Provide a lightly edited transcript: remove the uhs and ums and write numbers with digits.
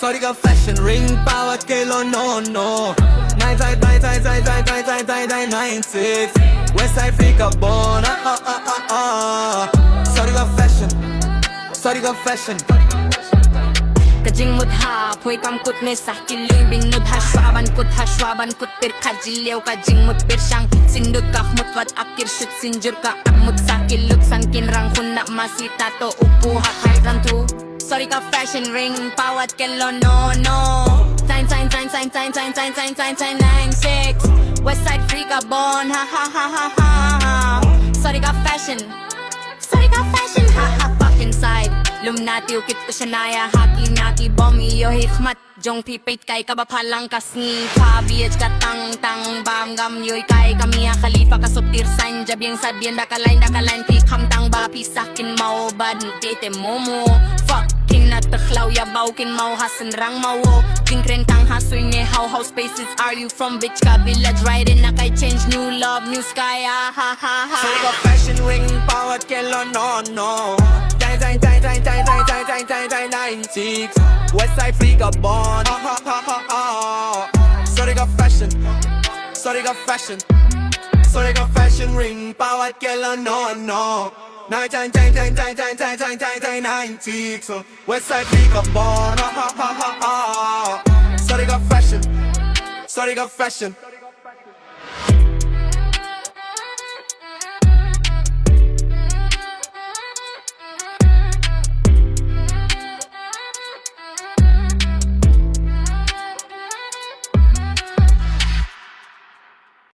Sorry ka fashion ring bawat kilo no 96 Westside free ka bon Sorry ka fashion Sorry ka fashion Kajing mudha, pui kam kut ne sa kiling bing nud ha shwaban kut per kajilyaw kajing mut per syang sindut ka mut wat akir shut sinjur ka amut sa kiluk san kinrang kun na masita to upu ha hydran tu sorry ka fashion ring pawat kelo no 96 Westside free ka bon ha sorry ka fashion ha fucking side Lumnati ukit ko siya naya Haki nati bombi yo hikmat Jong pipait kay kabapalang kasni Pabiyaj ka tang bam gam yoy kay kami khalifa ka subtir san Jabiyang sadbiyan dakalain Pikam tang ba pisakin mau bad Tete momo Fucking nataklaw yabaw kin mau hasan rang mau Jingkren tang hasoy ne how spaces are you from bitch ka village riding na kay change new love new sky ha Sorry ka fashion ring bawat kilo no 96 Westside free ka bon Sorry ka fashion Sorry ka fashion Sorry ka fashion ring bawat kilo no 96 Westside free ka bon Sorry ka fashion Sorry ka fashion